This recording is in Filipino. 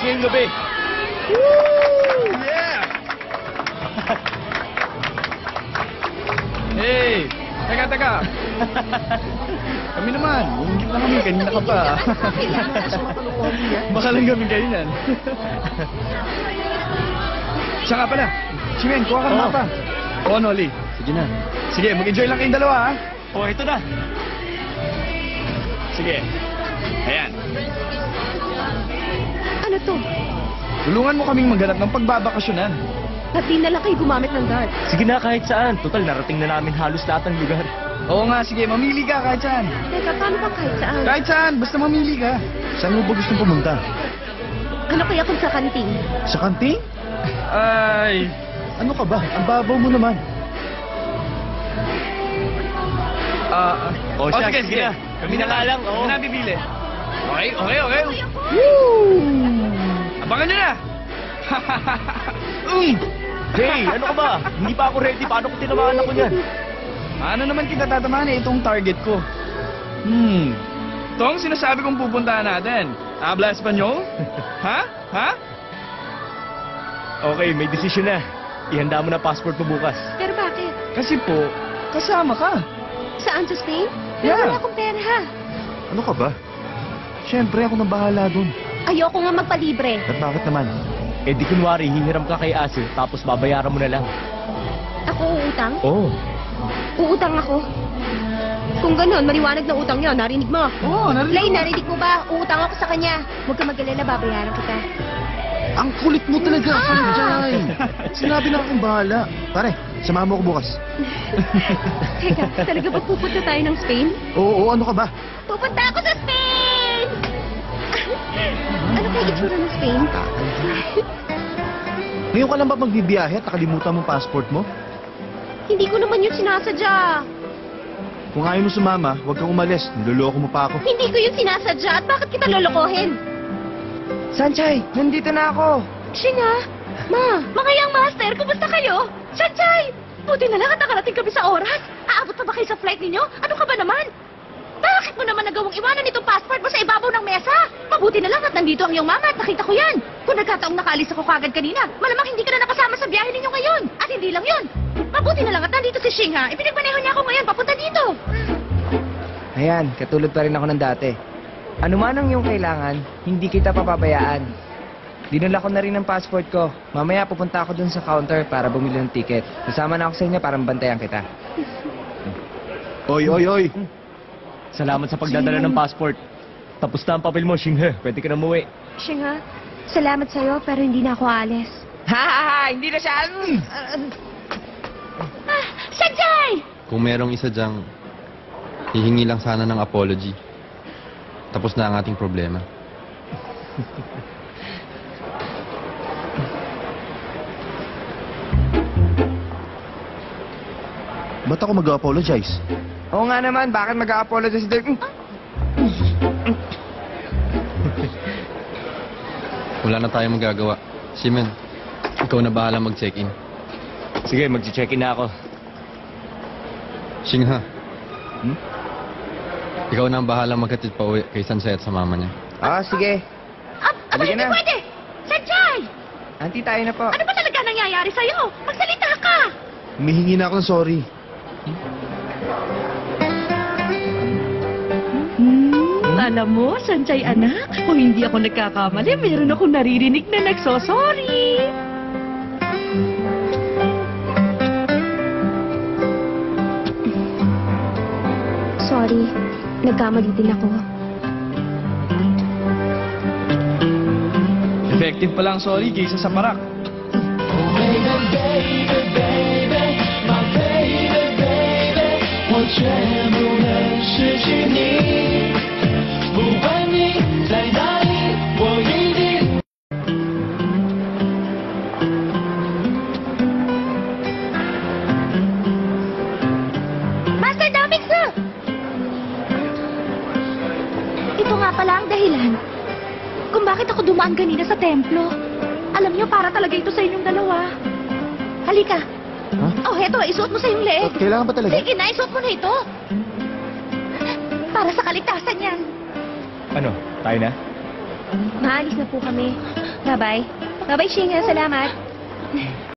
ngayong gabi. Yeah! Hey! Teka. Kami naman. Bumingit na kami. Kanina ka pa. Baka lang kami kainan. Siya nga pala. Chimeng, kuha ka ng mapa. Oo, Noli. Sige na. Sige, mag-enjoy lang kayong dalawa, ha? Oh, ito na. Sige. Ayan. Ano to? Tulungan mo kaming maghanap ng pagbabakasyonan. Ba't di na lang kayo gumamit ng dart? Sige na, kahit saan. Total, narating na namin halos lahat ng lugar. Oo nga, sige. Mamili ka kahit saan. Teka, paano ba kahit saan? Kahit saan. Basta mamili ka. Saan mo ba gustong pumunta? Ano kaya kung sa kanting? Sa kanting? Ay... Ano ka ba? Ang babaw mo naman. Oh, siya, sige na. Kami na nga lang, oo. Kami na bibili. Okay. Abangan nyo na! Jay, ano ka ba? Hindi pa ako ready. Paano ko tinamaan ako niyan? Ano naman kita tatamaan itong target ko? Ito ang sinasabi kong pupuntahan natin. Habla Espanyol? Ha? Okay, may desisyon na. Ihanda mo na passport mo bukas. Pero bakit? Kasi po, kasama ka. Saan sa Spain? Pero Yeah. wala akong pera ha. Ano ka ba? Siyempre, ako nang bahala dun. Ayoko nga magpalibre. At bakit naman? Eh di kunwari, hihiram ka kay Asil, tapos babayaran mo na lang. Ako uutang? Oo. Uutang ako. Kung gano'n, maliwanag na utang niya. Narinig mo? Oo, narinig Lay, ko. narinig mo ba? Uutang ako sa kanya. Huwag ka mag-alala, babayaran kita. Ang kulit mo talaga, Sanjay! Sinabi na akong bahala. Pare, samahan mo ako bukas. Teka, talaga ba pupunta tayo ng Spain? Oo, ano ka ba? Pupunta ako sa Spain! Ano kaya itsura ng Spain? Ngayon ka lang ba magbibiyahe at nakalimutan mo passport mo? Hindi ko naman yun sinasadya. Kung ayaw mo sumama, huwag kang umalis. Niloloko mo pa ako. Hindi ko yun sinasadya. At bakit kita lolokohin? Sanchay, nandito na ako. Siya nga. Ma, mga young master, kumusta kayo? Sanchay! Buti na lang at nakarating kami sa oras. Aabot pa ba kayo sa flight ninyo? Ano ka ba naman? Bakit mo naman nagawang iwanan itong passport mo sa ibabaw ng mesa? Mabuti na lang at nandito ang iyong mama at nakita ko yan. Kung nagkataong nakaalis ako kagad kanina, malamang hindi ka na nakasama sa biyahe ninyo ngayon. At hindi lang yun. Mabuti na lang at nandito si Shingha. Ipinagmaneho niya ako ngayon papunta dito. Ayan, katulad pa rin ako ng dati. Ano man ang iyong kailangan, hindi kita papabayaan. Dinala ko na rin ang passport ko. Mamaya pupunta ako dun sa counter para bumili ng ticket. Kasama na ako sa inyo para bantayan kita. Oy! Salamat sa pagdadala ng passport. Tapos na ang papel mo, Shinghe. Pwede ka na umuwi. Shingha, salamat sa'yo pero hindi na ako aalis. Hindi na siya... Sanjay! Kung merong isa dyang hihingi lang sana ng apology, tapos na ang ating problema. Ba't ako mag-apologize? Oo nga naman, bakit mag-a-apologize din? Wala na tayong magagawa. Simen, ikaw na bahala mag-check-in. Sige, mag-check-in na ako. Shingha, ikaw na ang bahala maghatid pa uwi kay Sansay at sa mama niya. Sige. Abay, Halika hindi na. pwede! Sanjay! Auntie, tayo na po. Ano ba talaga nangyayari sa'yo? Magsalita ka! Humihingi na ako ng sorry. Alam mo, Sanchay anak, kung hindi ako nagkakamali, meron akong naririnig na nagsosorry. Sorry, nagkamali din ako. Effective pa lang sorry kaysa sa parak. Master Damix na! Ito nga pala ang dahilan kung bakit ako dumaan kanina sa templo. Alam niyo, para talaga ito sa inyong dalawa. Halika. Ha? Oh, heto, isuot mo sa iyong leeg. Kailangan ba talaga? Sige na, isuot mo na ito. Para sa kaligtasan yan. Ano, tayo na? Maalis na po kami. Bye-bye. Bye-bye, Shinga. Salamat.